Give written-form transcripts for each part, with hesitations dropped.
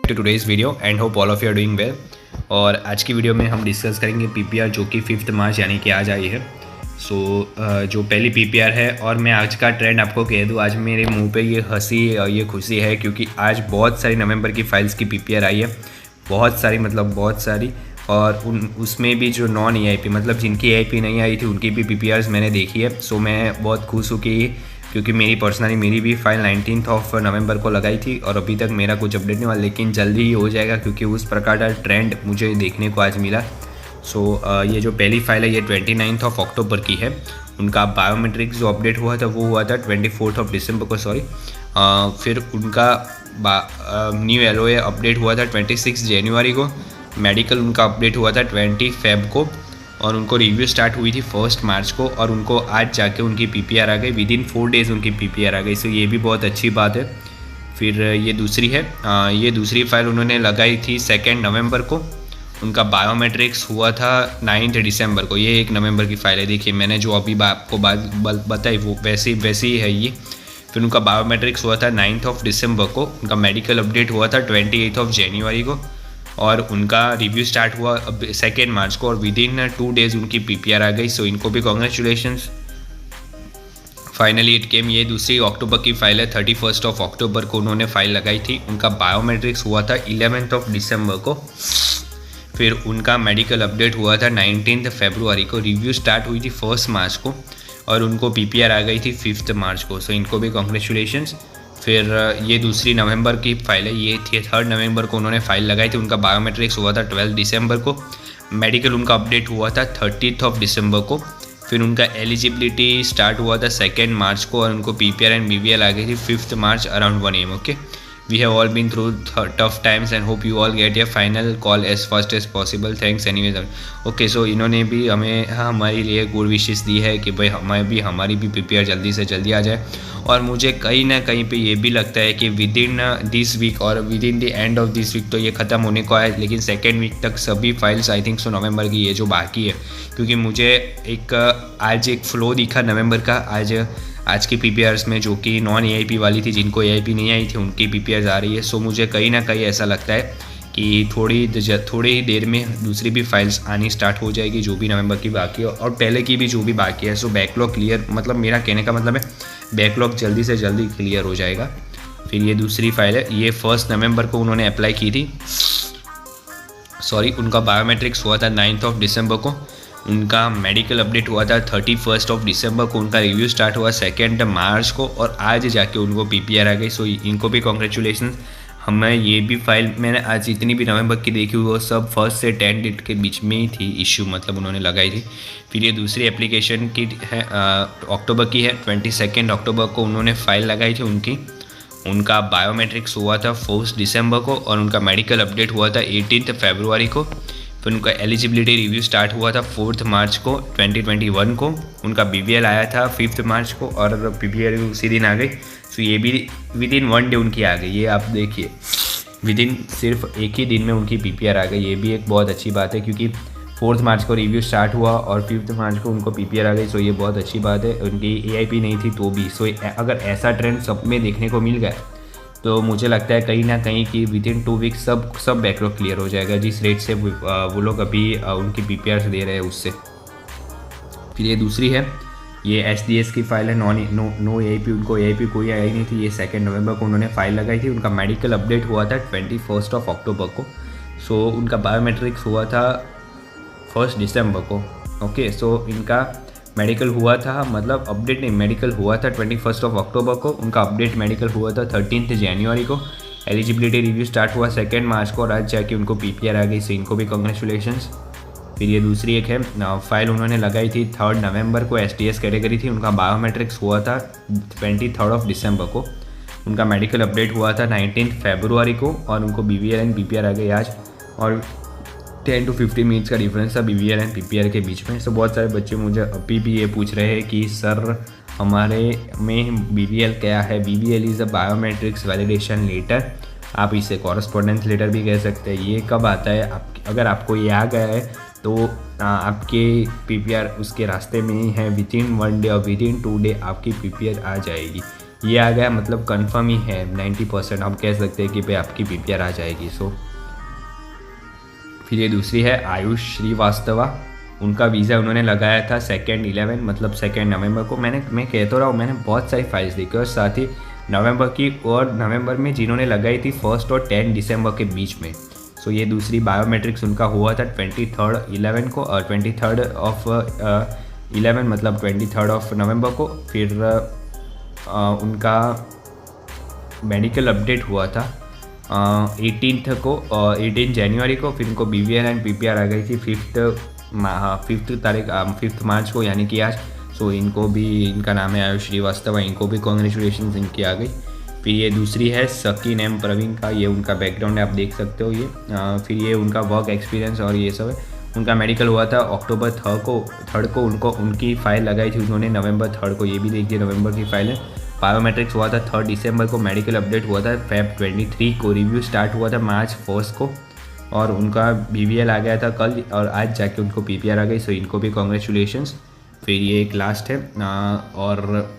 To today's video and hope all of you are doing well. और आज की video में हम डिस्कस करेंगे पीपीआर जो कि 5 मार्च यानी कि आज आई है। जो पहली पीपीआर है और मैं आज का ट्रेंड आपको कह दूँ, आज मेरे मुंह पे ये हंसी ये खुशी है क्योंकि आज बहुत सारी नवंबर की फाइल्स की पीपीआर आई है। बहुत सारी और उसमें भी जो नॉन ईआईपी मतलब जिनकी ईआईपी नहीं आई थी उनकी भी पीपीआर्स मैंने देखी है। सो मैं बहुत खुश हूँ क्योंकि मेरी भी फाइल 19 नवंबर को लगाई थी और अभी तक मेरा कुछ अपडेट नहीं हुआ, लेकिन जल्दी ही हो जाएगा क्योंकि उस प्रकार का ट्रेंड मुझे देखने को आज मिला। ये जो पहली फाइल है ये 29 अक्टूबर की है। उनका बायोमेट्रिक्स जो अपडेट हुआ था वो हुआ था 24 दिसंबर को, फिर उनका न्यू एलओए अपडेट हुआ था 26 जनवरी को। मेडिकल उनका अपडेट हुआ था 20 फेब को और उनको रिव्यू स्टार्ट हुई थी 1 मार्च को और उनको आज जाके उनकी पीपीआर आ गई। विदिन 4 डेज़ उनकी पीपीआर आ गई। सो ये भी बहुत अच्छी बात है। फिर ये दूसरी है, ये दूसरी फाइल उन्होंने लगाई थी 2 नवंबर को। उनका बायोमेट्रिक्स हुआ था 9 दिसंबर को। ये 1 नवंबर की फाइल है। देखिए मैंने जो अभी आपको बात बताई वो वैसी ही है ये। फिर उनका बायोमेट्रिक्स हुआ था 9 दिसंबर को। उनका मेडिकल अपडेट हुआ था 28 जनवरी को और उनका रिव्यू स्टार्ट हुआ 2 मार्च को और विदिन 2 डेज़ उनकी पीपीआर आ गई। सो इनको भी कॉन्ग्रेचुलेशंस। Finally it came. ये दूसरी अक्टूबर की फाइल है। 31 अक्टूबर को उन्होंने फाइल लगाई थी। उनका बायोमेट्रिक्स हुआ था 11 दिसंबर को। फिर उनका मेडिकल अपडेट हुआ था 19 फरवरी को। रिव्यू स्टार्ट हुई थी 1 मार्च को और उनको पीपीआर आ गई थी 5 मार्च को। सो इनको भी कॉन्ग्रेचुलेशंस। फिर ये दूसरी नवंबर की फाइल है। ये 3 नवंबर को उन्होंने फाइल लगाई थी। उनका बायोमेट्रिक्स हुआ था 12 दिसंबर को। मेडिकल उनका अपडेट हुआ था 30 दिसंबर को। फिर उनका एलिजिबिलिटी स्टार्ट हुआ था 2 मार्च को और उनको पीपीआर एंड बीवीएल आ गई थी 5 March around 1 AM। Okay, we have all been through tough times and hope you all get your final call as fast as possible. Thanks anyways. Okay, so इन्होंने भी हमें हमारे लिए गुड विशेस दी है कि भाई हमारी भी पीपीआर जल्दी से जल्दी आ जाए। और मुझे कहीं ना कहीं पे ये भी लगता है कि विदिन दिस वीक और within the end of this week तो ये ख़त्म होने को है, लेकिन 2nd वीक तक सभी फाइल्स आई थिंक सो नवंबर की ये जो बाकी है, क्योंकि मुझे आज एक फ्लो दिखा नवंबर का आज की पीपीआर्स में जो कि नॉन ईआईपी वाली थी, जिनको ईआईपी नहीं आई थी उनकी पीपीआर्स आ रही है। सो मुझे कहीं ना कहीं ऐसा लगता है कि थोड़ी ही देर में दूसरी भी फाइल्स आनी स्टार्ट हो जाएगी जो भी नवंबर की बाकी है और पहले की भी जो भी बाकी है। सो बैकलॉग क्लियर, मतलब मेरा कहने का मतलब है बैकलॉग जल्दी से जल्दी क्लियर हो जाएगा। फिर ये दूसरी फाइल है। ये 1 नवंबर को उन्होंने अप्लाई की थी। उनका बायोमेट्रिक्स हुआ था 9 दिसंबर को। उनका मेडिकल अपडेट हुआ था 31 दिसंबर को। उनका रिव्यू स्टार्ट हुआ 2 मार्च को और आज जाके उनको पीपीआर आ गई। सो इनको भी कॉन्ग्रेचुलेशन। हमें ये भी फाइल मैंने आज जितनी भी नवंबर की देखी हुई वो सब 1 से 10 डेट के बीच में ही थी इशू, मतलब उन्होंने लगाई थी। फिर ये दूसरी एप्लीकेशन की है, अक्टूबर की है। 22 अक्टूबर को उन्होंने फाइल लगाई थी उनका बायोमेट्रिक्स हुआ था 4 दिसंबर को और उनका मेडिकल अपडेट हुआ था 18 फरवरी को। फिर उनका एलिजिबिलिटी रिव्यू स्टार्ट हुआ था 4 मार्च को 2021 को। उनका बीवीएल आया था 5 मार्च को और बीवीएल उसी दिन आ गई। सो ये भी विदिन 1 डे उनकी आ गई। ये आप देखिए विदिन सिर्फ एक ही दिन में उनकी पीपीआर आ गई। ये भी एक बहुत अच्छी बात है क्योंकि 4 मार्च को रिव्यू स्टार्ट हुआ और 5 मार्च को उनको पीपीआर आ गई। सो ये बहुत अच्छी बात है। उनकी एआईपी नहीं थी तो भी। सो अगर ऐसा ट्रेंड सब में देखने को मिल गया तो मुझे लगता है कहीं ना कहीं कि विदिन 2 वीक सब बैकलॉग क्लियर हो जाएगा, जिस रेट से वो लोग अभी उनकी पीपीआर दे रहे हैं उससे। फिर ये दूसरी है, ये एचडीएस की फाइल है। नो एआईपी, उनको एआईपी कोई आई नहीं थी। ये 2 नवंबर को उन्होंने फाइल लगाई थी। उनका मेडिकल अपडेट हुआ था 21 अक्टूबर को। सो उनका बायोमेट्रिक्स हुआ था 1 दिसंबर को। ओके, सो इनका मेडिकल हुआ था, मतलब अपडेट नहीं, मेडिकल हुआ था 21 अक्टूबर को। उनका अपडेट मेडिकल हुआ था 13 जनवरी को। एलिजिबिलिटी रिव्यू स्टार्ट हुआ 2 मार्च को और आज जाके उनको पीपीआर आ गई। सो इनको भी कॉन्ग्रेचुलेशंस। फिर ये दूसरी एक है फाइल उन्होंने लगाई थी 3 नवंबर को। एसटीएस कैटेगरी थी। उनका बायोमेट्रिक्स हुआ था 23 दिसंबर को। उनका मेडिकल अपडेट हुआ था 19 फरवरी को और उनको बीवीएल एंड पीपीआर आ गई आज। और 10 to 15 मिनट्स का डिफरेंस था बीवीएल एंड पीपीआर के बीच में। सो बहुत सारे बच्चे मुझे अभी भी ये पूछ रहे हैं कि सर हमारे में बीवीएल क्या है। BVL is a biometrics validation letter, आप इसे कॉरेस्पॉन्डेंस लेटर भी कह सकते हैं। ये कब आता है? अगर आपको ये आ गया है तो आपके पीपीआर उसके रास्ते में ही है। विदिन 1 डे और विदिन 2 डे आपकी पीपीआर आ जाएगी। ये आ गया, मतलब कंफर्म ही है 90%, हम कह सकते हैं कि भाई आपकी पीपीआर आ जाएगी। सो फिर ये दूसरी है आयुष श्रीवास्तवा, उनका वीज़ा उन्होंने लगाया था 2/11, मतलब 2 नवंबर को। मैं कह तो रहा हूँ, मैंने बहुत सारी फाइल्स देखी और साथ ही नवंबर की, और नवंबर में जिन्होंने लगाई थी 1 और 10 दिसंबर के बीच में। सो ये दूसरी बायोमेट्रिक्स उनका हुआ था 23/11 को, और 23/11 मतलब 23 नवंबर को। फिर उनका मेडिकल अपडेट हुआ था 18 को, 18 जनवरी को। फिर उनको BVL एंड PPR आ गई थी 5 मार्च को, यानी कि आज। सो इनको भी, इनका नाम है आयुष श्रीवास्तव, इनको भी कॉन्ग्रेचुलेशन इनकी आ गई। फिर ये दूसरी है सकीन एम प्रवीण का, ये उनका बैकग्राउंड है, आप देख सकते हो ये। फिर ये उनका वर्क एक्सपीरियंस और ये सब है। उनका मेडिकल हुआ था अक्टूबर 3 को, उनकी फ़ाइल लगाई थी उन्होंने नवंबर 3 को, ये भी देखिए नवंबर की फ़ाइल है। बायोमेट्रिक्स हुआ था 3 दिसंबर को, मेडिकल अपडेट हुआ था Feb 23 को, रिव्यू स्टार्ट हुआ था March 1 को, और उनका BVL आ गया था कल, और आज जाके उनको PPR आ गई। सो इनको भी कॉन्ग्रेचुलेशंस। फिर ये एक लास्ट है, और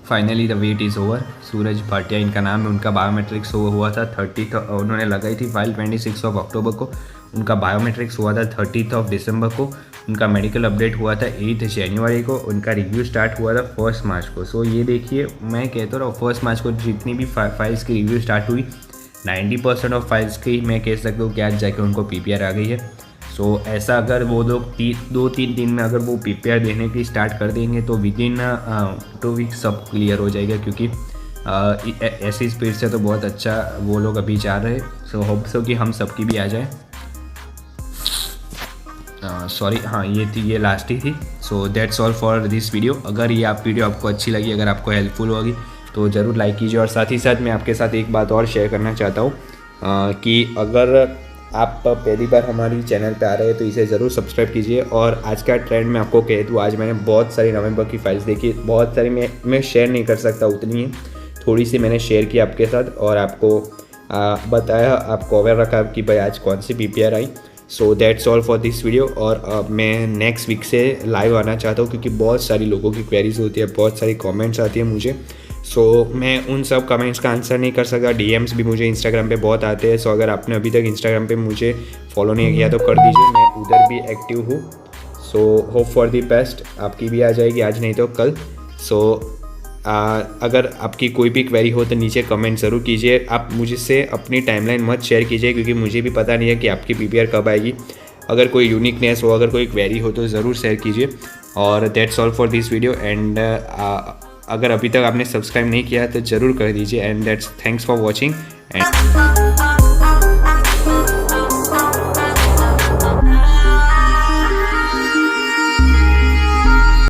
finally the wait is over, Suraj Bhatia इनका नाम है। उनका बायोमेट्रिक्स हुआ था 30, उन्होंने लगाई थी फाइल 26 अक्टूबर को। उनका बायोमेट्रिक्स हुआ था 30 दिसंबर को। उनका मेडिकल अपडेट हुआ था 8 जनवरी को। उनका रिव्यू स्टार्ट हुआ था 1 मार्च को। सो ये देखिए, मैं कहता रहा हूँ 1 मार्च को जितनी भी फाइल्स की रिव्यू स्टार्ट हुई, 90% ऑफ फाइल्स की मैं कह सकता हूँ कि आज जाके उनको PPR आ गई है। सो ऐसा अगर वो लोग 2-3 दिन में अगर वो PPR देने की स्टार्ट कर देंगे तो विदिन 2 वीक्स सब क्लियर हो जाएगा, क्योंकि ऐसी स्पीड से तो बहुत अच्छा वो लोग अभी जा रहे हैं। सो होप सो कि हम सबकी भी आ जाए। सॉरी, हाँ ये लास्ट ही थी। So that's all for this video. अगर ये वीडियो आपको अच्छी लगी, अगर आपको हेल्पफुल होगी तो ज़रूर लाइक कीजिए। और साथ ही साथ मैं आपके साथ एक बात और शेयर करना चाहता हूँ कि अगर आप पहली बार हमारी चैनल पे आ रहे हैं तो इसे ज़रूर सब्सक्राइब कीजिए। और आज का ट्रेंड मैं आपको कह दूँ, आज मैंने बहुत सारी नवंबर की फाइल्स देखी, बहुत सारी मैं शेयर नहीं कर सकता, उतनी है थोड़ी सी मैंने शेयर की आपके साथ, और आपको बताया, आपको अवेयर रखा कि भाई आज कौन सी PPR I. So that's all for this video. और मैं नेक्स्ट वीक से लाइव आना चाहता हूँ, क्योंकि बहुत सारी लोगों की क्वेरीज होती है, बहुत सारी कमेंट्स आती है मुझे। सो मैं उन सब कमेंट्स का आंसर नहीं कर सकता। DMs भी मुझे इंस्टाग्राम पे बहुत आते हैं। सो अगर आपने अभी तक इंस्टाग्राम पे मुझे फॉलो नहीं किया तो कर दीजिए, मैं उधर भी एक्टिव हूँ। So hope for the best, आपकी भी आ जाएगी आज नहीं तो कल। सो अगर आपकी कोई भी क्वेरी हो तो नीचे कमेंट ज़रूर कीजिए। आप मुझसे अपनी टाइमलाइन मत शेयर कीजिए, क्योंकि मुझे भी पता नहीं है कि आपकी PPR कब आएगी। अगर कोई यूनिकनेस हो, अगर कोई क्वेरी हो तो ज़रूर शेयर कीजिए। और that's all for this video. And अगर अभी तक आपने सब्सक्राइब नहीं किया तो ज़रूर कर दीजिए। And that's thanks for watching and